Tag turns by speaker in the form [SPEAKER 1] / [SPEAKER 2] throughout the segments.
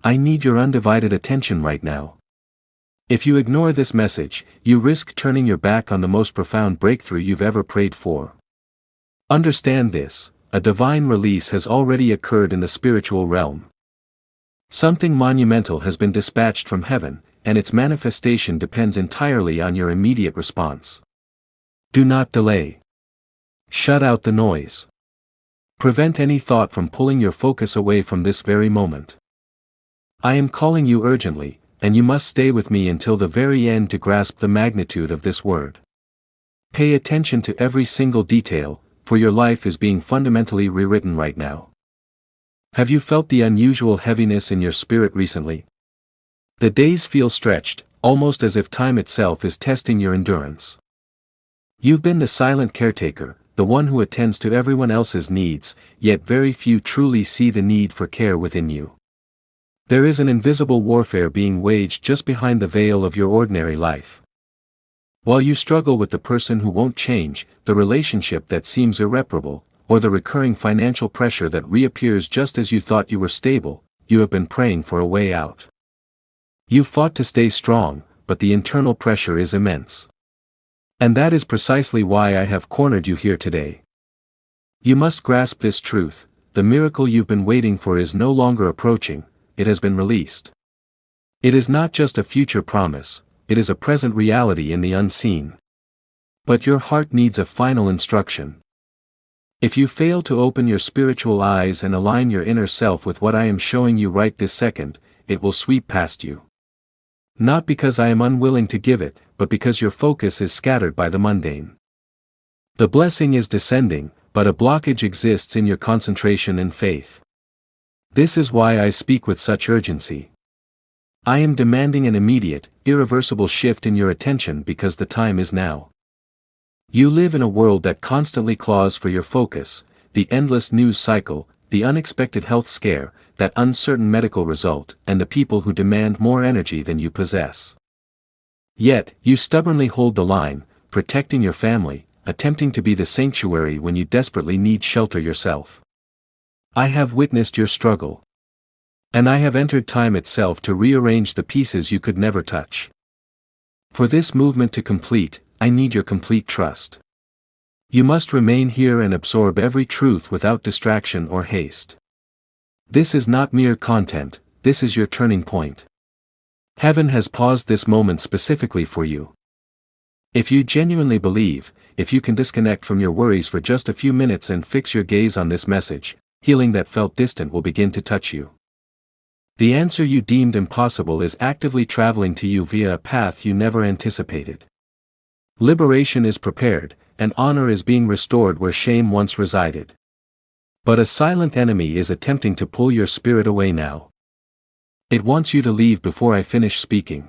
[SPEAKER 1] I need your undivided attention right now. If you ignore this message, you risk turning your back on the most profound breakthrough you've ever prayed for. Understand this: a divine release has already occurred in the spiritual realm. Something monumental has been dispatched from heaven, and its manifestation depends entirely on your immediate response. Do not delay. Shut out the noise. Prevent any thought from pulling your focus away from this very moment. I am calling you urgently, and you must stay with me until the very end to grasp the magnitude of this word. Pay attention to every single detail, for your life is being fundamentally rewritten right now. Have you felt the unusual heaviness in your spirit recently? The days feel stretched, almost as if time itself is testing your endurance. You've been the silent caretaker, the one who attends to everyone else's needs, yet very few truly see the need for care within you. There is an invisible warfare being waged just behind the veil of your ordinary life. While you struggle with the person who won't change, the relationship that seems irreparable, or the recurring financial pressure that reappears just as you thought you were stable, you have been praying for a way out. You've fought to stay strong, but the internal pressure is immense. And that is precisely why I have cornered you here today. You must grasp this truth: the miracle you've been waiting for is no longer approaching, it has been released. It is not just a future promise, it is a present reality in the unseen. But your heart needs a final instruction. If you fail to open your spiritual eyes and align your inner self with what I am showing you right this second, it will sweep past you. Not because I am unwilling to give it, but because your focus is scattered by the mundane. The blessing is descending, but a blockage exists in your concentration and faith. This is why I speak with such urgency. I am demanding an immediate, irreversible shift in your attention because the time is now. You live in a world that constantly claws for your focus: the endless news cycle, the unexpected health scare, that uncertain medical result, and the people who demand more energy than you possess. Yet, you stubbornly hold the line, protecting your family, attempting to be the sanctuary when you desperately need shelter yourself. I have witnessed your struggle. And I have entered time itself to rearrange the pieces you could never touch. For this movement to complete, I need your complete trust. You must remain here and absorb every truth without distraction or haste. This is not mere content, this is your turning point. Heaven has paused this moment specifically for you. If you genuinely believe, if you can disconnect from your worries for just a few minutes and fix your gaze on this message, healing that felt distant will begin to touch you. The answer you deemed impossible is actively traveling to you via a path you never anticipated. Liberation is prepared, and honor is being restored where shame once resided. But a silent enemy is attempting to pull your spirit away now. It wants you to leave before I finish speaking.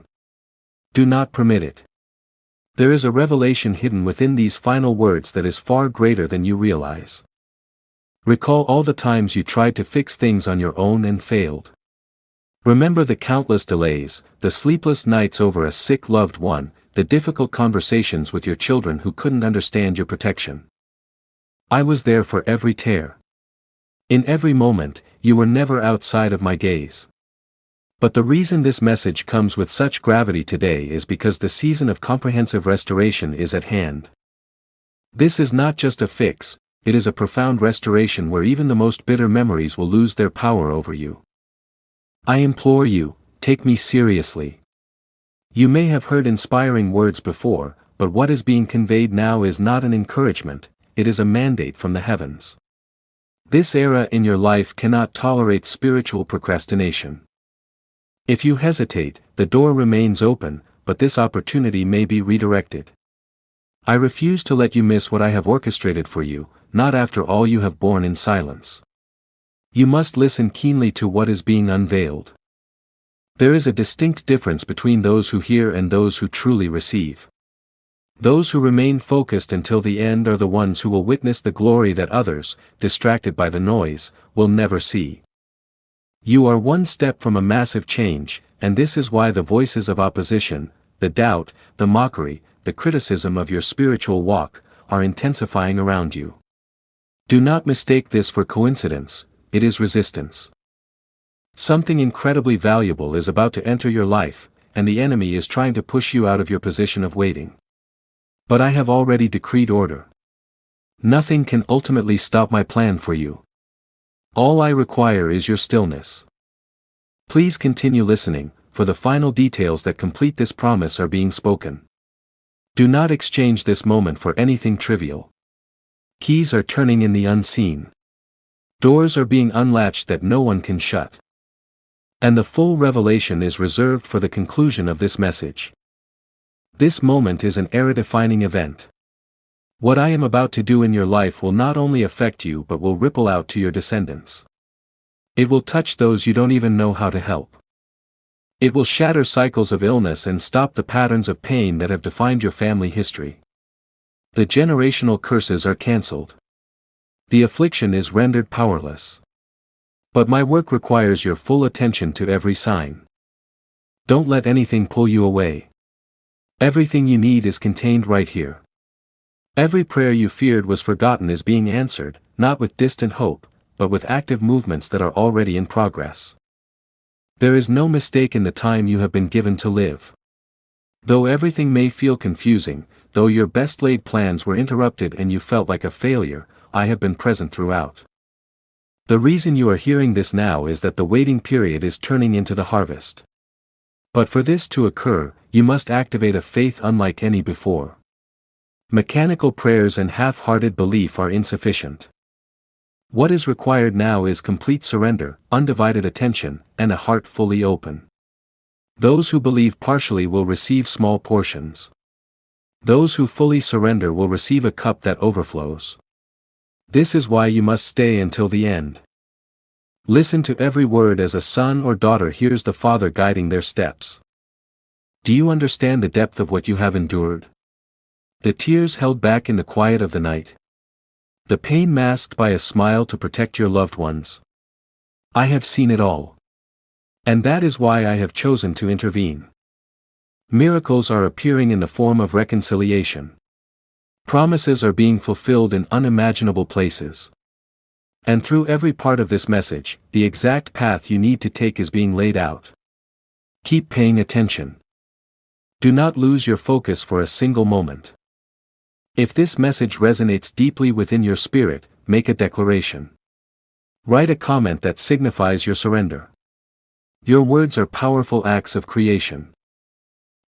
[SPEAKER 1] Do not permit it. There is a revelation hidden within these final words that is far greater than you realize. Recall all the times you tried to fix things on your own and failed. Remember the countless delays, the sleepless nights over a sick loved one, the difficult conversations with your children who couldn't understand your protection. I was there for every tear. In every moment, you were never outside of my gaze. But the reason this message comes with such gravity today is because the season of comprehensive restoration is at hand. This is not just a fix, it is a profound restoration where even the most bitter memories will lose their power over you. I implore you, take me seriously. You may have heard inspiring words before, but what is being conveyed now is not an encouragement, it is a mandate from the heavens. This era in your life cannot tolerate spiritual procrastination. If you hesitate, the door remains open, but this opportunity may be redirected. I refuse to let you miss what I have orchestrated for you, not after all you have borne in silence. You must listen keenly to what is being unveiled. There is a distinct difference between those who hear and those who truly receive. Those who remain focused until the end are the ones who will witness the glory that others, distracted by the noise, will never see. You are one step from a massive change, and this is why the voices of opposition, the doubt, the mockery, the criticism of your spiritual walk, are intensifying around you. Do not mistake this for coincidence, it is resistance. Something incredibly valuable is about to enter your life, and the enemy is trying to push you out of your position of waiting. But I have already decreed order. Nothing can ultimately stop my plan for you. All I require is your stillness. Please continue listening, for the final details that complete this promise are being spoken. Do not exchange this moment for anything trivial. Keys are turning in the unseen. Doors are being unlatched that no one can shut. And the full revelation is reserved for the conclusion of this message. This moment is an era-defining event. What I am about to do in your life will not only affect you but will ripple out to your descendants. It will touch those you don't even know how to help. It will shatter cycles of illness and stop the patterns of pain that have defined your family history. The generational curses are cancelled. The affliction is rendered powerless. But my work requires your full attention to every sign. Don't let anything pull you away. Everything you need is contained right here. Every prayer you feared was forgotten is being answered, not with distant hope, but with active movements that are already in progress. There is no mistake in the time you have been given to live. Though everything may feel confusing, though your best laid plans were interrupted and you felt like a failure, I have been present throughout. The reason you are hearing this now is that the waiting period is turning into the harvest. But for this to occur, you must activate a faith unlike any before. Mechanical prayers and half-hearted belief are insufficient. What is required now is complete surrender, undivided attention, and a heart fully open. Those who believe partially will receive small portions. Those who fully surrender will receive a cup that overflows. This is why you must stay until the end. Listen to every word as a son or daughter hears the Father guiding their steps. Do you understand the depth of what you have endured? The tears held back in the quiet of the night. The pain masked by a smile to protect your loved ones. I have seen it all. And that is why I have chosen to intervene. Miracles are appearing in the form of reconciliation. Promises are being fulfilled in unimaginable places. And through every part of this message, the exact path you need to take is being laid out. Keep paying attention. Do not lose your focus for a single moment. If this message resonates deeply within your spirit, make a declaration. Write a comment that signifies your surrender. Your words are powerful acts of creation.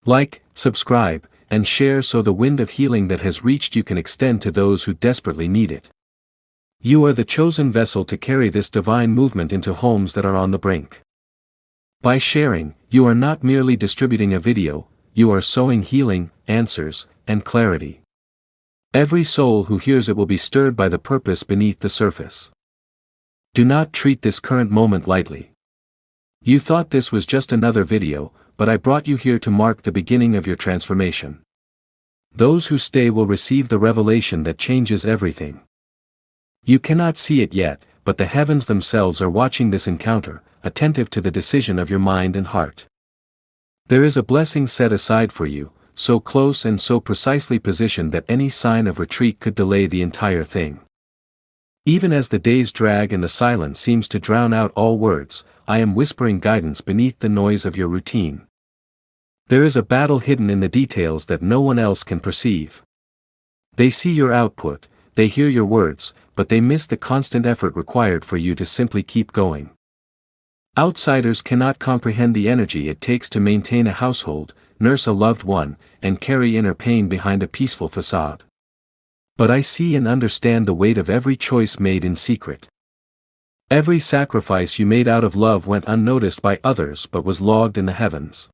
[SPEAKER 1] Like, subscribe, and share so the wind of healing that has reached you can extend to those who desperately need it. You are the chosen vessel to carry this divine movement into homes that are on the brink. By sharing, you are not merely distributing a video, you are sowing healing, answers, and clarity. Every soul who hears it will be stirred by the purpose beneath the surface. Do not treat this current moment lightly. You thought this was just another video, but I brought you here to mark the beginning of your transformation. Those who stay will receive the revelation that changes everything. You cannot see it yet, but the heavens themselves are watching this encounter, attentive to the decision of your mind and heart. There is a blessing set aside for you, so close and so precisely positioned that any sign of retreat could delay the entire thing. Even as the days drag and the silence seems to drown out all words, I am whispering guidance beneath the noise of your routine. There is a battle hidden in the details that no one else can perceive. They see your output, they hear your words, but they miss the constant effort required for you to simply keep going. Outsiders cannot comprehend the energy it takes to maintain a household, nurse a loved one, and carry inner pain behind a peaceful facade. But I see and understand the weight of every choice made in secret. Every sacrifice you made out of love went unnoticed by others but was logged in the heavens.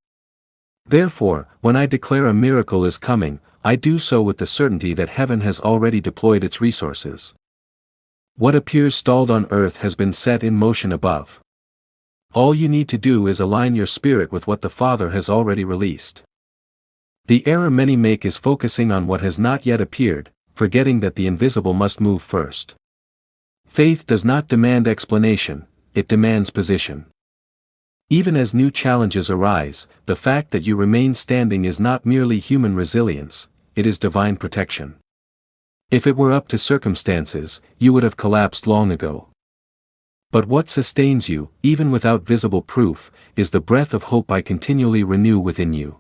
[SPEAKER 1] Therefore, when I declare a miracle is coming, I do so with the certainty that heaven has already deployed its resources. What appears stalled on earth has been set in motion above. All you need to do is align your spirit with what the Father has already released. The error many make is focusing on what has not yet appeared, forgetting that the invisible must move first. Faith does not demand explanation, it demands position. Even as new challenges arise, the fact that you remain standing is not merely human resilience, it is divine protection. If it were up to circumstances, you would have collapsed long ago. But what sustains you, even without visible proof, is the breath of hope I continually renew within you.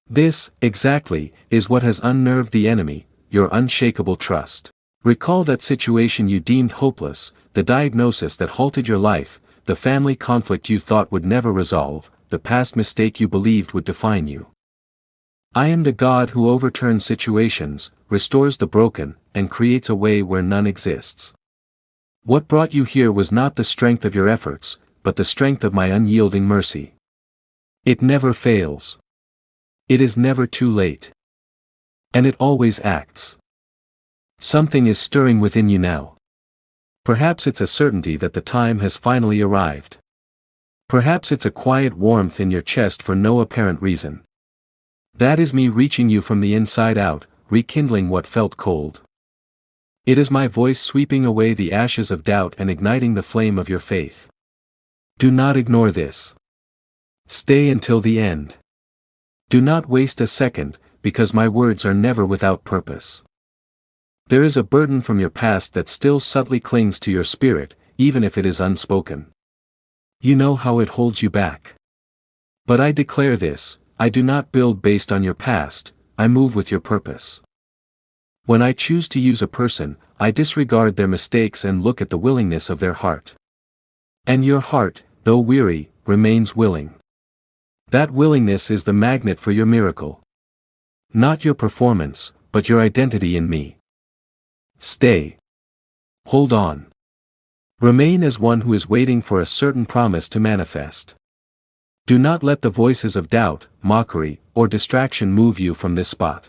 [SPEAKER 1] This, exactly, is what has unnerved the enemy, your unshakable trust. Recall that situation you deemed hopeless, the diagnosis that halted your life, the family conflict you thought would never resolve, the past mistake you believed would define you. I am the God who overturns situations, restores the broken, and creates a way where none exists. What brought you here was not the strength of your efforts, but the strength of my unyielding mercy. It never fails. It is never too late. And it always acts. Something is stirring within you now. Perhaps it's a certainty that the time has finally arrived. Perhaps it's a quiet warmth in your chest for no apparent reason. That is me reaching you from the inside out, rekindling what felt cold. It is my voice sweeping away the ashes of doubt and igniting the flame of your faith. Do not ignore this. Stay until the end. Do not waste a second, because my words are never without purpose. There is a burden from your past that still subtly clings to your spirit, even if it is unspoken. You know how it holds you back. But I declare this, I do not build based on your past, I move with your purpose. When I choose to use a person, I disregard their mistakes and look at the willingness of their heart. And your heart, though weary, remains willing. That willingness is the magnet for your miracle. Not your performance, but your identity in me. Stay. Hold on. Remain as one who is waiting for a certain promise to manifest. Do not let the voices of doubt, mockery, or distraction move you from this spot.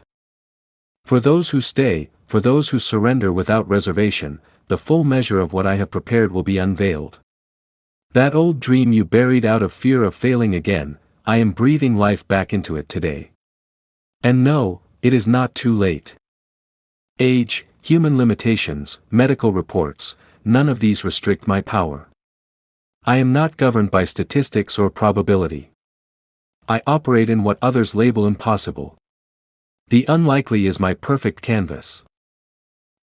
[SPEAKER 1] For those who stay, for those who surrender without reservation, the full measure of what I have prepared will be unveiled. That old dream you buried out of fear of failing again, I am breathing life back into it today. And no, it is not too late. Age, human limitations, medical reports, none of these restrict my power. I am not governed by statistics or probability. I operate in what others label impossible. The unlikely is my perfect canvas.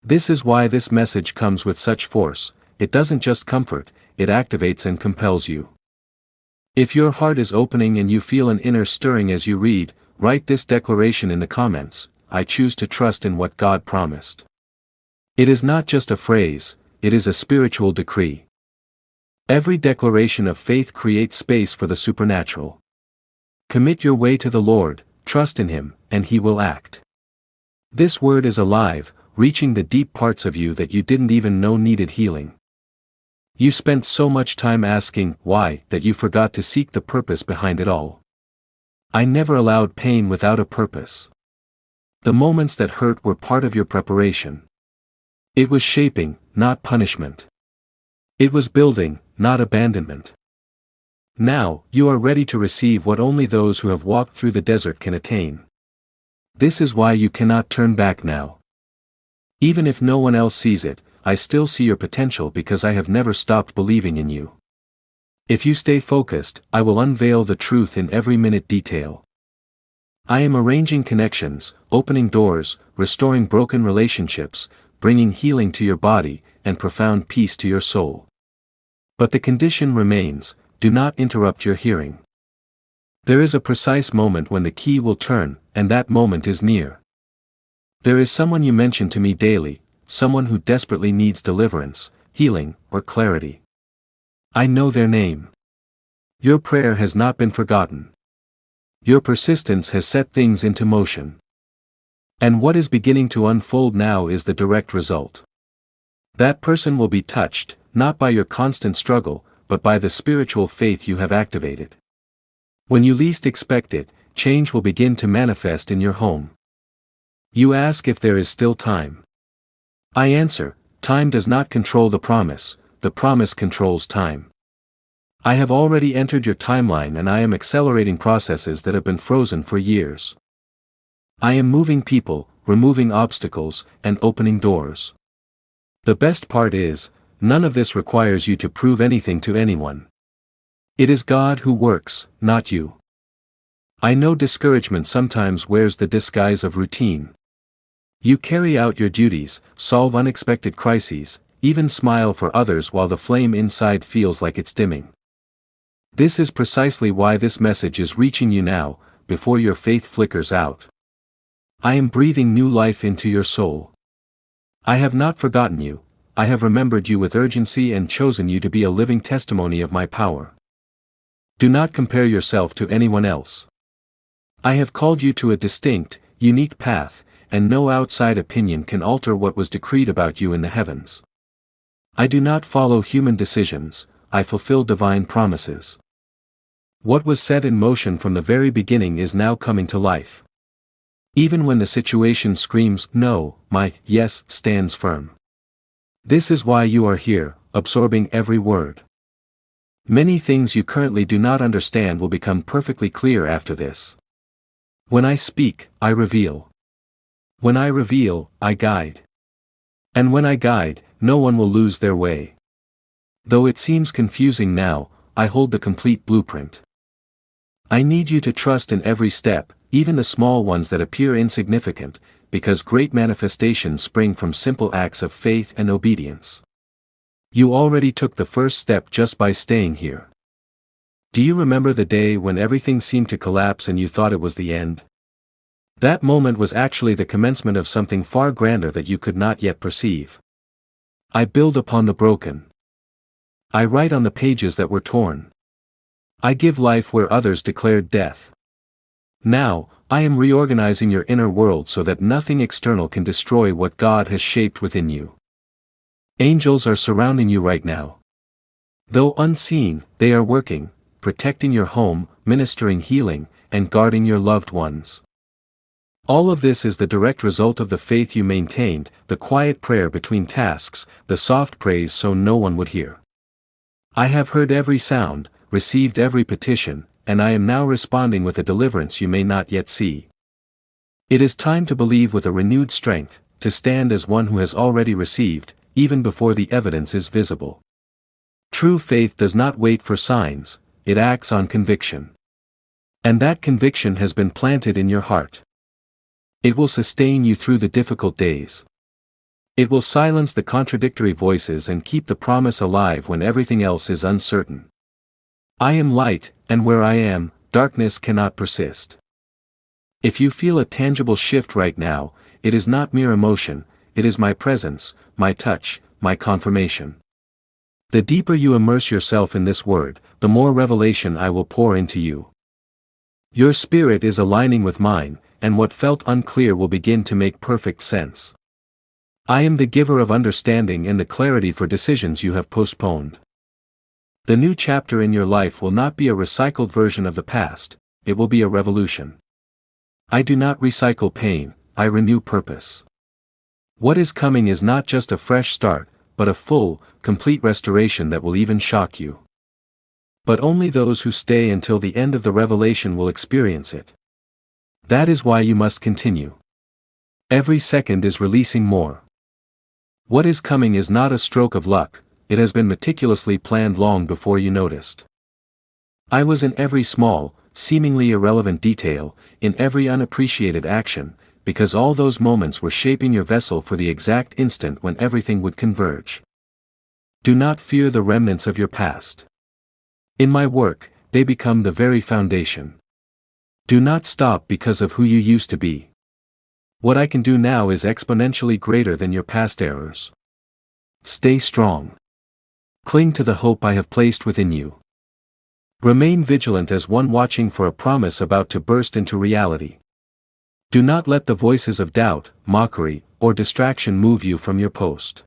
[SPEAKER 1] This is why this message comes with such force. It doesn't just comfort, it activates and compels you. If your heart is opening and you feel an inner stirring as you read, write this declaration in the comments: I choose to trust in what God promised. It is not just a phrase, it is a spiritual decree. Every declaration of faith creates space for the supernatural. Commit your way to the Lord, trust in Him, and He will act. This word is alive, reaching the deep parts of you that you didn't even know needed healing. You spent so much time asking why that you forgot to seek the purpose behind it all. I never allowed pain without a purpose. The moments that hurt were part of your preparation. It was shaping, not punishment. It was building, not abandonment. Now, you are ready to receive what only those who have walked through the desert can attain. This is why you cannot turn back now. Even if no one else sees it, I still see your potential because I have never stopped believing in you. If you stay focused, I will unveil the truth in every minute detail. I am arranging connections, opening doors, restoring broken relationships, bringing healing to your body, and profound peace to your soul. But the condition remains: do not interrupt your hearing. There is a precise moment when the key will turn, and that moment is near. There is someone you mention to me daily, someone who desperately needs deliverance, healing, or clarity. I know their name. Your prayer has not been forgotten. Your persistence has set things into motion. And what is beginning to unfold now is the direct result. That person will be touched, not by your constant struggle, but by the spiritual faith you have activated. When you least expect it, change will begin to manifest in your home. You ask if there is still time. I answer, time does not control the promise controls time. I have already entered your timeline and I am accelerating processes that have been frozen for years. I am moving people, removing obstacles, and opening doors. The best part is, none of this requires you to prove anything to anyone. It is God who works, not you. I know discouragement sometimes wears the disguise of routine. You carry out your duties, solve unexpected crises, even smile for others while the flame inside feels like it's dimming. This is precisely why this message is reaching you now, before your faith flickers out. I am breathing new life into your soul. I have not forgotten you, I have remembered you with urgency and chosen you to be a living testimony of my power. Do not compare yourself to anyone else. I have called you to a distinct, unique path, and no outside opinion can alter what was decreed about you in the heavens. I do not follow human decisions, I fulfill divine promises. What was set in motion from the very beginning is now coming to life. Even when the situation screams no, my yes stands firm. This is why you are here, absorbing every word. Many things you currently do not understand will become perfectly clear after this. When I speak, I reveal. When I reveal, I guide. And when I guide, no one will lose their way. Though it seems confusing now, I hold the complete blueprint. I need you to trust in every step, even the small ones that appear insignificant, because great manifestations spring from simple acts of faith and obedience. You already took the first step just by staying here. Do you remember the day when everything seemed to collapse and you thought it was the end? That moment was actually the commencement of something far grander that you could not yet perceive. I build upon the broken. I write on the pages that were torn. I give life where others declared death. Now, I am reorganizing your inner world so that nothing external can destroy what God has shaped within you. Angels are surrounding you right now. Though unseen, they are working, protecting your home, ministering healing, and guarding your loved ones. All of this is the direct result of the faith you maintained, the quiet prayer between tasks, the soft praise so no one would hear. I have heard every sound, received every petition, and I am now responding with a deliverance you may not yet see. It is time to believe with a renewed strength, to stand as one who has already received, even before the evidence is visible. True faith does not wait for signs, it acts on conviction. And that conviction has been planted in your heart. It will sustain you through the difficult days. It will silence the contradictory voices and keep the promise alive when everything else is uncertain. I am light, and where I am, darkness cannot persist. If you feel a tangible shift right now, it is not mere emotion, it is my presence, my touch, my confirmation. The deeper you immerse yourself in this word, the more revelation I will pour into you. Your spirit is aligning with mine, and what felt unclear will begin to make perfect sense. I am the giver of understanding and the clarity for decisions you have postponed. The new chapter in your life will not be a recycled version of the past, it will be a revolution. I do not recycle pain, I renew purpose. What is coming is not just a fresh start, but a full, complete restoration that will even shock you. But only those who stay until the end of the revelation will experience it. That is why you must continue. Every second is releasing more. What is coming is not a stroke of luck, it has been meticulously planned long before you noticed. I was in every small, seemingly irrelevant detail, in every unappreciated action, because all those moments were shaping your vessel for the exact instant when everything would converge. Do not fear the remnants of your past. In my work, they become the very foundation. Do not stop because of who you used to be. What I can do now is exponentially greater than your past errors. Stay strong. Cling to the hope I have placed within you. Remain vigilant as one watching for a promise about to burst into reality. Do not let the voices of doubt, mockery, or distraction move you from your post.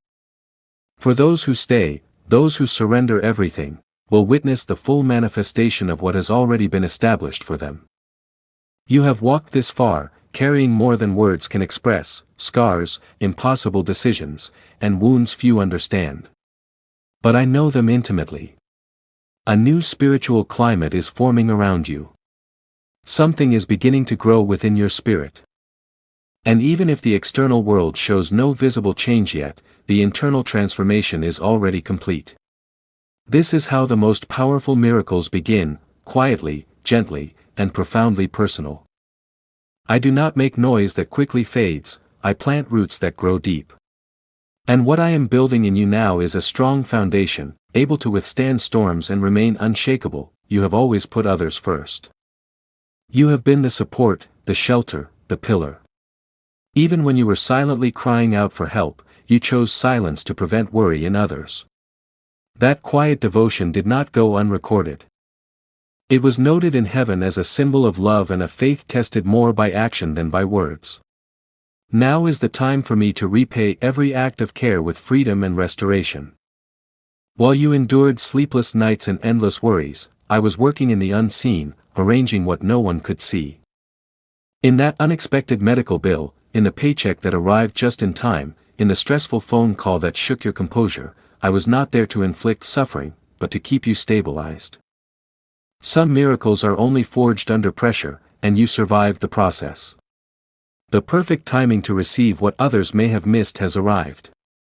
[SPEAKER 1] For those who stay, those who surrender everything, will witness the full manifestation of what has already been established for them. You have walked this far, carrying more than words can express, scars, impossible decisions, and wounds few understand. But I know them intimately. A new spiritual climate is forming around you. Something is beginning to grow within your spirit. And even if the external world shows no visible change yet, the internal transformation is already complete. This is how the most powerful miracles begin, quietly, gently, and profoundly personal. I do not make noise that quickly fades, I plant roots that grow deep. And what I am building in you now is a strong foundation, able to withstand storms and remain unshakable. You have always put others first. You have been the support, the shelter, the pillar. Even when you were silently crying out for help, you chose silence to prevent worry in others. That quiet devotion did not go unrecorded. It was noted in heaven as a symbol of love and a faith tested more by action than by words. Now is the time for me to repay every act of care with freedom and restoration. While you endured sleepless nights and endless worries, I was working in the unseen, arranging what no one could see. In that unexpected medical bill, in the paycheck that arrived just in time, in the stressful phone call that shook your composure, I was not there to inflict suffering, but to keep you stabilized. Some miracles are only forged under pressure, and you survived the process. The perfect timing to receive what others may have missed has arrived.